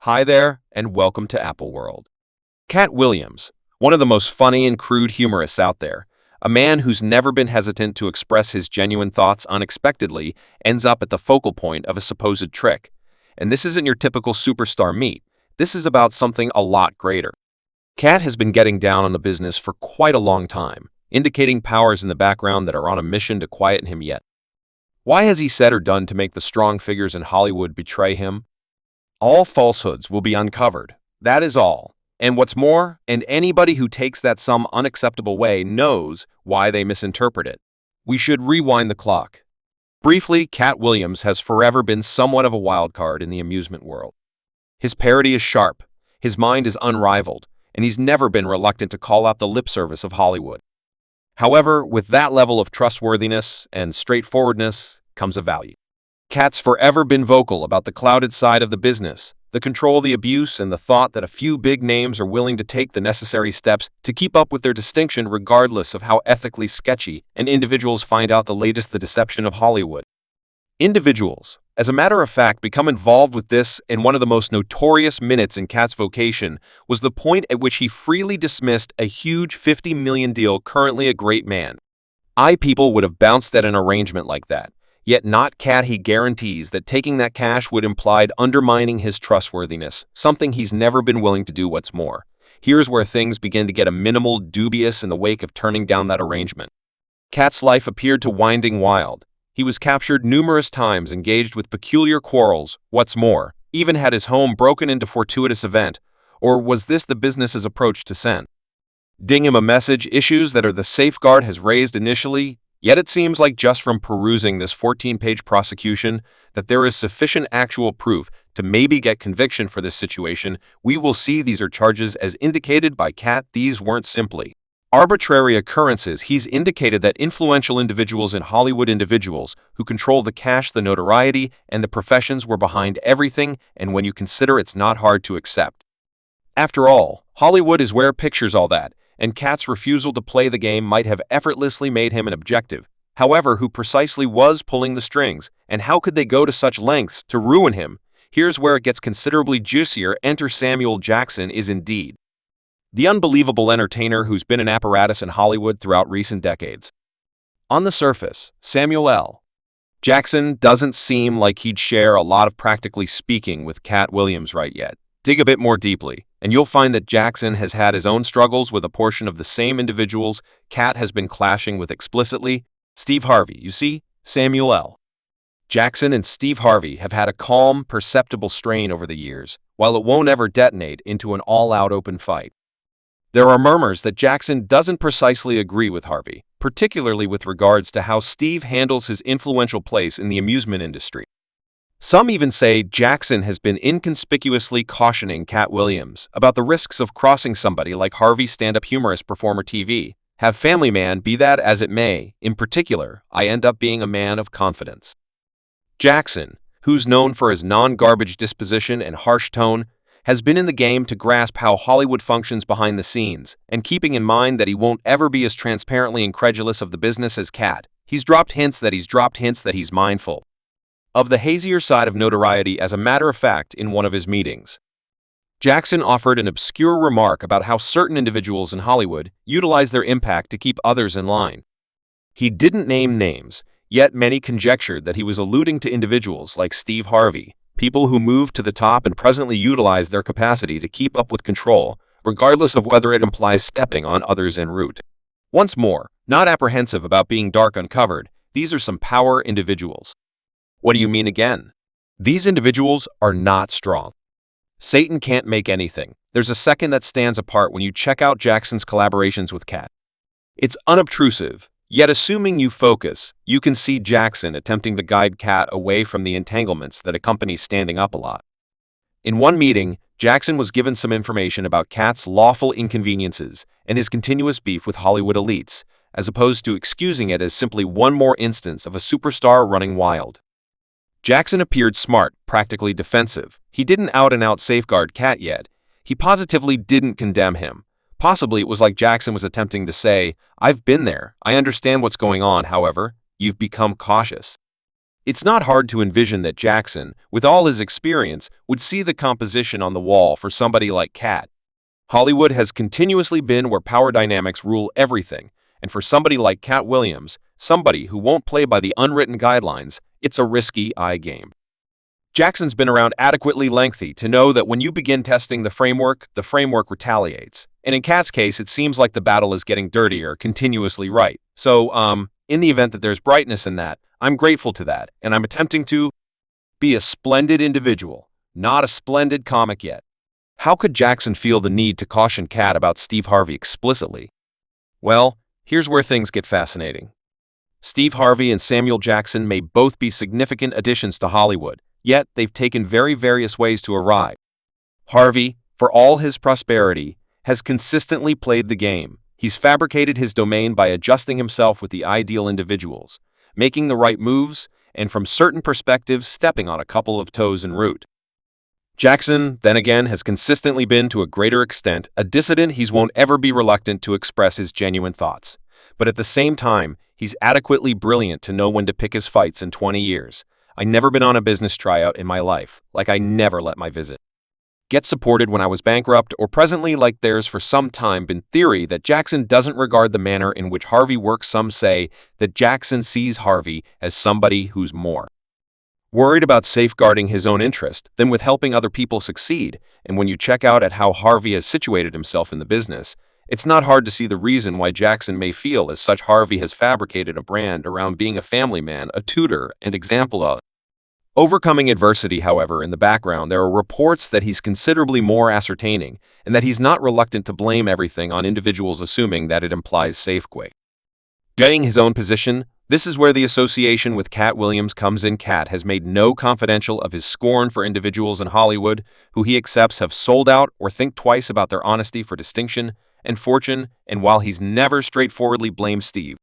Hi there, and welcome to Apple World. Katt Williams, one of the most funny and crude humorists out there, a man who's never been hesitant to express his genuine thoughts unexpectedly, ends up at the focal point of a supposed trick. And this isn't your typical superstar meet. This is about something a lot greater. Katt has been getting down on the business for quite a long time, indicating powers in the background that are on a mission to quieten him yet. Why has he said or done to make the strong figures in Hollywood betray him? All falsehoods will be uncovered. That is all. And what's more, and anybody who takes that some unacceptable way knows why they misinterpret it. We should rewind the clock. Briefly, Katt Williams has forever been somewhat of a wild card in the amusement world. His parody is sharp, his mind is unrivaled, and he's never been reluctant to call out the lip service of Hollywood. However, with that level of trustworthiness and straightforwardness comes a value. Katt's forever been vocal about the clouded side of the business, the control, the abuse, and the thought that a few big names are willing to take the necessary steps to keep up with their distinction regardless of how ethically sketchy and individuals find out the deception of Hollywood. Individuals, as a matter of fact, become involved with this, and one of the most notorious minutes in Katt's vocation was the point at which he freely dismissed a huge $50 million deal, currently a great man. People would have bounced at an arrangement like that. Yet not Katt. He guarantees that taking that cash would imply undermining his trustworthiness, something he's never been willing to do. What's more, here's where things begin to get a minimal dubious in the wake of turning down that arrangement. Katt's life appeared to winding wild. He was captured numerous times, engaged with peculiar quarrels. What's more, even had his home broken into fortuitous event. Or was this the business's approach to send him a message? Issues that are the safeguard has raised initially. Yet it seems like just from perusing this 14-page prosecution that there is sufficient actual proof to maybe get conviction for this situation. We will see these are charges as indicated by Katt. These weren't simply arbitrary occurrences. He's indicated that influential individuals in Hollywood, individuals who control the cash, the notoriety, and the professions were behind everything, and when you consider, it's not hard to accept. After all, Hollywood is where pictures all that. And Katt's refusal to play the game might have effortlessly made him an objective. However, who precisely was pulling the strings, and how could they go to such lengths to ruin him? Here's where it gets considerably juicier. Enter Samuel Jackson is indeed the unbelievable entertainer who's been an apparatus in Hollywood throughout recent decades. On the surface, Samuel L. Jackson doesn't seem like he'd share a lot of practically speaking with Katt Williams right yet. Dig a bit more deeply, and you'll find that Jackson has had his own struggles with a portion of the same individuals Katt has been clashing with explicitly. Steve Harvey, you see, Samuel L. Jackson and Steve Harvey have had a calm, perceptible strain over the years, while it won't ever detonate into an all-out open fight. There are murmurs that Jackson doesn't precisely agree with Harvey, particularly with regards to how Steve handles his influential place in the amusement industry. Some even say Jackson has been inconspicuously cautioning Katt Williams about the risks of crossing somebody like Harvey, stand-up humorist, performer, TV, have family man. Be that as it may, in particular, I end up being a man of confidence. Jackson, who's known for his non-garbage disposition and harsh tone, has been in the game to grasp how Hollywood functions behind the scenes, and keeping in mind that he won't ever be as transparently incredulous of the business as Katt, he's dropped hints that he's mindful of the hazier side of notoriety. As a matter of fact, in one of his meetings, Jackson offered an obscure remark about how certain individuals in Hollywood utilize their impact to keep others in line. He didn't name names, yet many conjectured that he was alluding to individuals like Steve Harvey, people who moved to the top and presently utilize their capacity to keep up with control, regardless of whether it implies stepping on others en route. Once more, not apprehensive about being dark uncovered, these are some power individuals. What do you mean again? These individuals are not strong. Satan can't make anything. There's a second that stands apart when you check out Jackson's collaborations with Katt. It's unobtrusive, yet assuming you focus, you can see Jackson attempting to guide Katt away from the entanglements that accompany standing up a lot. In one meeting, Jackson was given some information about Katt's lawful inconveniences and his continuous beef with Hollywood elites, as opposed to excusing it as simply one more instance of a superstar running wild. Jackson appeared smart, practically defensive. He didn't out-and-out safeguard Katt yet. He positively didn't condemn him. Possibly it was like Jackson was attempting to say, I've been there, I understand what's going on, however, you've become cautious. It's not hard to envision that Jackson, with all his experience, would see the composition on the wall for somebody like Katt. Hollywood has continuously been where power dynamics rule everything, and for somebody like Katt Williams, somebody who won't play by the unwritten guidelines, it's a risky game. Jackson's been around adequately lengthy to know that when you begin testing the framework retaliates. And in Katt's case, it seems like the battle is getting dirtier, continuously right. So, in the event that there's brightness in that, I'm grateful to that, and I'm attempting to be a splendid individual, not a splendid comic yet. How could Jackson feel the need to caution Katt about Steve Harvey explicitly? Well, here's where things get fascinating. Steve Harvey and Samuel Jackson may both be significant additions to Hollywood, yet they've taken very various ways to arrive. Harvey, for all his prosperity, has consistently played the game. He's fabricated his domain by adjusting himself with the ideal individuals, making the right moves, and from certain perspectives stepping on a couple of toes en route. Jackson, then again, has consistently been, to a greater extent, a dissident. He won't ever be reluctant to express his genuine thoughts. But at the same time, he's adequately brilliant to know when to pick his fights. In 20 years, I never been on a business tryout in my life, like I never let my visit get supported when I was bankrupt, or presently like there's for some time been theory that Jackson doesn't regard the manner in which Harvey works. Some say that Jackson sees Harvey as somebody who's more worried about safeguarding his own interest than with helping other people succeed. And when you check out at how Harvey has situated himself in the business, it's not hard to see the reason why Jackson may feel as such. Harvey has fabricated a brand around being a family man, a tutor, and example of overcoming adversity. However, in the background, there are reports that he's considerably more ascertaining and that he's not reluctant to blame everything on individuals, assuming that it implies safeguarding getting his own position. This is where the association with Katt Williams comes in. Katt has made no confidential of his scorn for individuals in Hollywood who he accepts have sold out or think twice about their honesty for distinction and fortune, and while he's never straightforwardly blamed Steve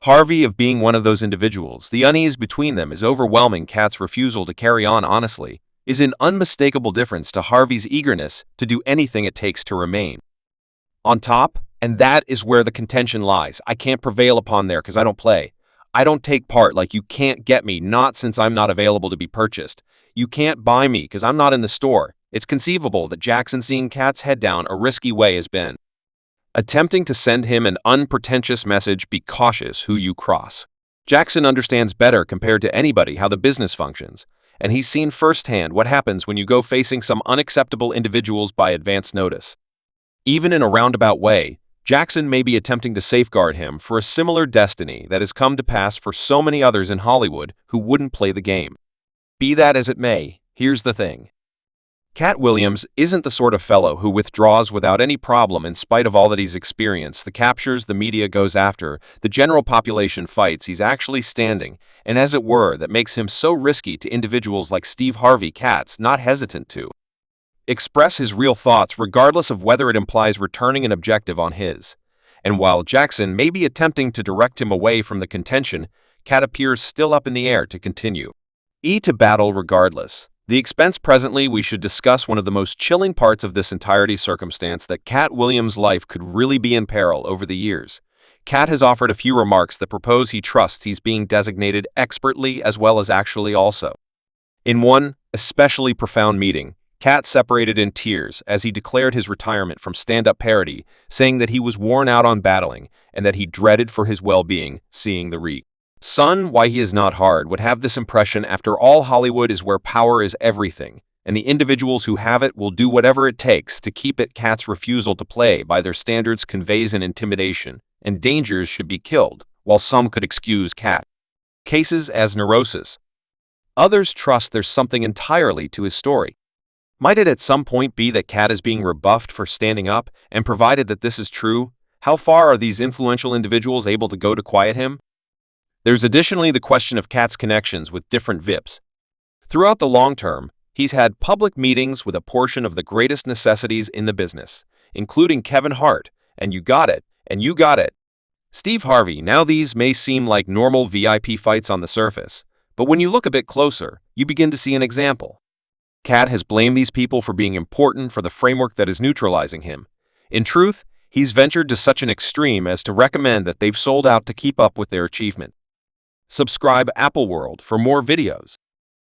Harvey of being one of those individuals, the unease between them is overwhelming. Katt's refusal to carry on honestly is in unmistakable difference to Harvey's eagerness to do anything it takes to remain on top, and that is where the contention lies. I can't prevail upon there because I don't play. I don't take part. Like, you can't get me, not since I'm not available to be purchased. You can't buy me because I'm not in the store. It's conceivable that Jackson, seeing Katt's head down a risky way, has been attempting to send him an unpretentious message: be cautious who you cross. Jackson understands better compared to anybody how the business functions, and he's seen firsthand what happens when you go facing some unacceptable individuals by advance notice. Even in a roundabout way, Jackson may be attempting to safeguard him for a similar destiny that has come to pass for so many others in Hollywood who wouldn't play the game. Be that as it may, here's the thing. Katt Williams isn't the sort of fellow who withdraws without any problem in spite of all that he's experienced, the captures the media goes after, the general population fights. He's actually standing, and as it were, that makes him so risky to individuals like Steve Harvey. Katt's not hesitant to express his real thoughts regardless of whether it implies returning an objective on his. And while Jackson may be attempting to direct him away from the contention, Katt appears still up in the air to continue to battle regardless. The expense. Presently, we should discuss one of the most chilling parts of this entirety circumstance, that Katt Williams' life could really be in peril over the years. Katt has offered a few remarks that propose he trusts he's being designated expertly as well as actually also. In one especially profound meeting, Katt separated in tears as he declared his retirement from stand-up parody, saying that he was worn out on battling and that he dreaded for his well-being, seeing the Son, why he is not hard, would have this impression. After all, Hollywood is where power is everything, and the individuals who have it will do whatever it takes to keep it. Katt's refusal to play by their standards conveys an intimidation, and dangers should be killed, while some could excuse Katt cases as neurosis. Others trust there's something entirely to his story. Might it at some point be that Katt is being rebuffed for standing up, and provided that this is true, how far are these influential individuals able to go to quiet him? There's additionally the question of Katt's connections with different VIPs. Throughout the long term, he's had public meetings with a portion of the greatest necessities in the business, including Kevin Hart, and you got it, Steve Harvey. Now, these may seem like normal VIP fights on the surface, but when you look a bit closer, you begin to see an example. Katt has blamed these people for being important for the framework that is neutralizing him. In truth, he's ventured to such an extreme as to recommend that they've sold out to keep up with their achievement. Subscribe Apple World for more videos.